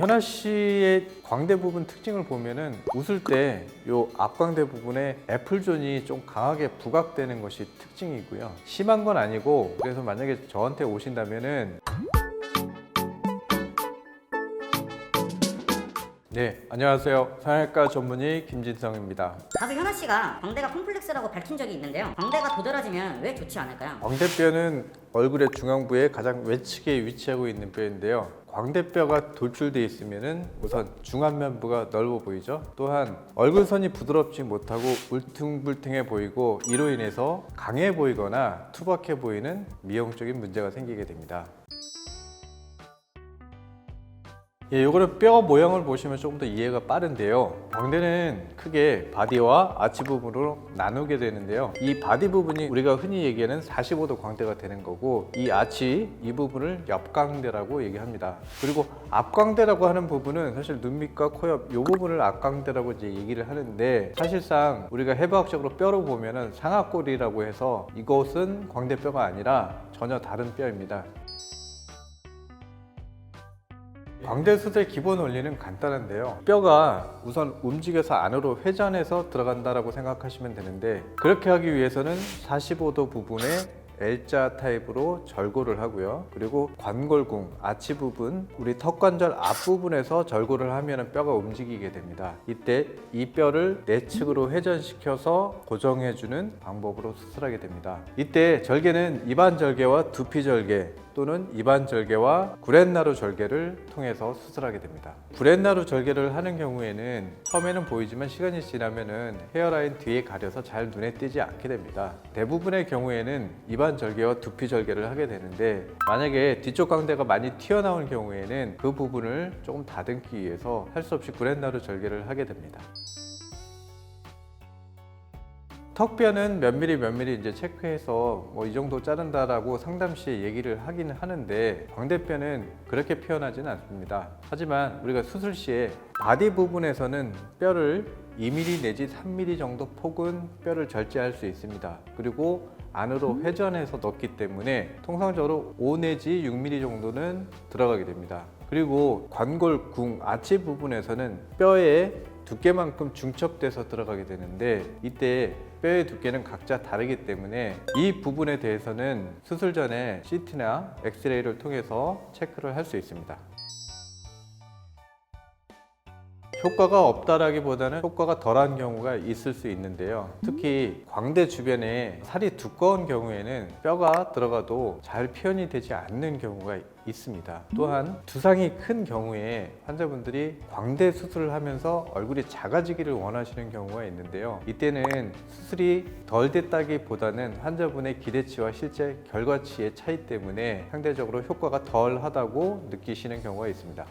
현아 씨의 광대 부분 특징을 보면은 웃을 때 요 앞광대 부분에 애플존이 좀 강하게 부각되는 것이 특징이고요. 심한 건 아니고, 그래서 만약에 저한테 오신다면은 네, 안녕하세요. 성형외과 전문의 김진성입니다. 가수 현아 씨가 광대가 콤플렉스라고 밝힌 적이 있는데요. 광대가 도드라지면 왜 좋지 않을까요? 광대뼈는 얼굴의 중앙부에 가장 외측에 위치하고 있는 뼈인데요. 광대뼈가 돌출되어 있으면은 우선 중안면부가 넓어 보이죠. 또한 얼굴선이 부드럽지 못하고 울퉁불퉁해 보이고, 이로 인해서 강해 보이거나 투박해 보이는 미용적인 문제가 생기게 됩니다. 요거는 뼈 모양을 보시면 조금 더 이해가 빠른데요. 광대는 크게 바디와 아치 부분으로 나누게 되는데요. 이 바디 부분이 우리가 흔히 얘기하는 45도 광대가 되는 거고, 이 아치 이 부분을 옆광대라고 얘기합니다. 그리고 앞광대라고 하는 부분은 사실 눈 밑과 코 옆 이 부분을 앞광대라고 이제 얘기를 하는데, 사실상 우리가 해부학적으로 뼈로 보면은 상악골이라고 해서 이것은 광대뼈가 아니라 전혀 다른 뼈입니다. 광대 수술의 기본 원리는 간단한데요. 뼈가 우선 움직여서 안으로 회전해서 들어간다라고 생각하시면 되는데, 그렇게 하기 위해서는 45도 부분에 L자 타입으로 절골을 하고요. 그리고 관골궁, 아치 부분, 우리 턱관절 앞부분에서 절골을 하면 뼈가 움직이게 됩니다. 이때 이 뼈를 내측으로 회전시켜서 고정해주는 방법으로 수술하게 됩니다. 이때 절개는 입안절개와 두피절개 또는 입안절개와 구렛나루 절개를 통해서 수술하게 됩니다. 구렛나루 절개를 하는 경우에는 처음에는 보이지만 시간이 지나면은 헤어라인 뒤에 가려서 잘 눈에 띄지 않게 됩니다. 대부분의 경우에는 입안절개와 두피절개를 하게 되는데, 만약에 뒤쪽 광대가 많이 튀어나온 경우에는 그 부분을 조금 다듬기 위해서 할 수 없이 구렛나루 절개를 하게 됩니다. 턱뼈는 몇 미리 이제 체크해서 뭐 이 정도 자른다라고 상담 시에 얘기를 하긴 하는데, 광대뼈는 그렇게 표현하지는 않습니다. 하지만 우리가 수술 시에 바디 부분에서는 뼈를 2mm 내지 3mm 정도 폭은 뼈를 절제할 수 있습니다. 그리고 안으로 회전해서 넣기 때문에 통상적으로 5 내지 6mm 정도는 들어가게 됩니다. 그리고 관골궁, 아치 부분에서는 뼈의 두께만큼 중첩돼서 들어가게 되는데, 이때 뼈의 두께는 각자 다르기 때문에 이 부분에 대해서는 수술 전에 CT나 엑스레이를 통해서 체크를 할 수 있습니다. 효과가 없다라기보다는 효과가 덜한 경우가 있을 수 있는데요. 특히 광대 주변에 살이 두꺼운 경우에는 뼈가 들어가도 잘 표현이 되지 않는 경우가 있습니다. 또한 두상이 큰 경우에 환자분들이 광대 수술을 하면서 얼굴이 작아지기를 원하시는 경우가 있는데요. 이때는 수술이 덜 됐다기보다는 환자분의 기대치와 실제 결과치의 차이 때문에 상대적으로 효과가 덜 하다고 느끼시는 경우가 있습니다.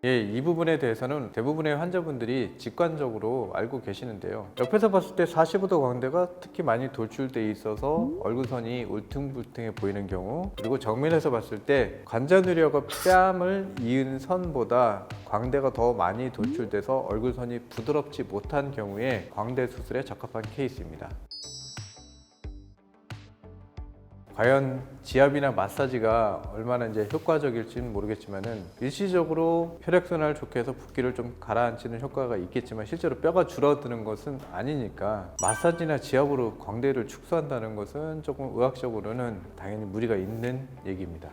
이 부분에 대해서는 대부분의 환자분들이 직관적으로 알고 계시는데요. 옆에서 봤을 때 45도 광대가 특히 많이 돌출돼 있어서 얼굴선이 울퉁불퉁해 보이는 경우, 그리고 정면에서 봤을 때 관자놀이와 뺨을 이은 선보다 광대가 더 많이 돌출돼서 얼굴선이 부드럽지 못한 경우에 광대 수술에 적합한 케이스입니다. 과연 지압이나 마사지가 얼마나 이제 효과적일지는 모르겠지만은, 일시적으로 혈액순환을 좋게 해서 붓기를 좀 가라앉히는 효과가 있겠지만 실제로 뼈가 줄어드는 것은 아니니까 마사지나 지압으로 광대를 축소한다는 것은 조금 의학적으로는 당연히 무리가 있는 얘기입니다.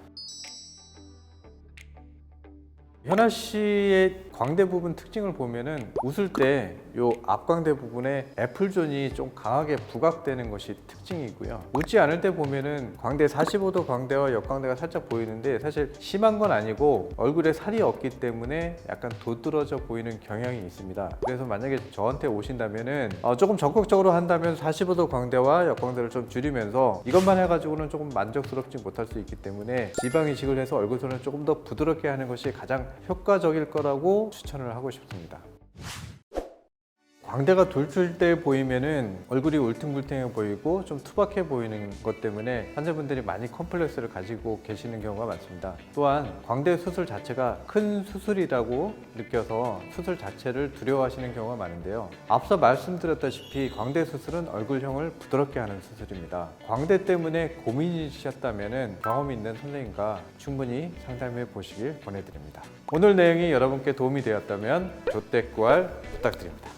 현아 씨의 광대 부분 특징을 보면은 웃을 때 요 앞광대 부분에 애플존이 좀 강하게 부각되는 것이 특징이고요. 웃지 않을 때 보면은 광대 45도 광대와 옆광대가 살짝 보이는데, 사실 심한 건 아니고 얼굴에 살이 없기 때문에 약간 도드라져 보이는 경향이 있습니다. 그래서 만약에 저한테 오신다면은 조금 적극적으로 한다면 45도 광대와 옆광대를 좀 줄이면서 이것만 해가지고는 조금 만족스럽지 못할 수 있기 때문에 지방 이식을 해서 얼굴선을 조금 더 부드럽게 하는 것이 가장 효과적일 거라고 추천을 하고 싶습니다. 광대가 돌출 때 보이면은 얼굴이 울퉁불퉁해 보이고 좀 투박해 보이는 것 때문에 환자분들이 많이 컴플렉스를 가지고 계시는 경우가 많습니다. 또한 광대 수술 자체가 큰 수술이라고 느껴서 수술 자체를 두려워하시는 경우가 많은데요. 앞서 말씀드렸다시피 광대 수술은 얼굴형을 부드럽게 하는 수술입니다. 광대 때문에 고민이셨다면 경험 있는 선생님과 충분히 상담해 보시길 권해드립니다. 오늘 내용이 여러분께 도움이 되었다면 조댓구알 부탁드립니다.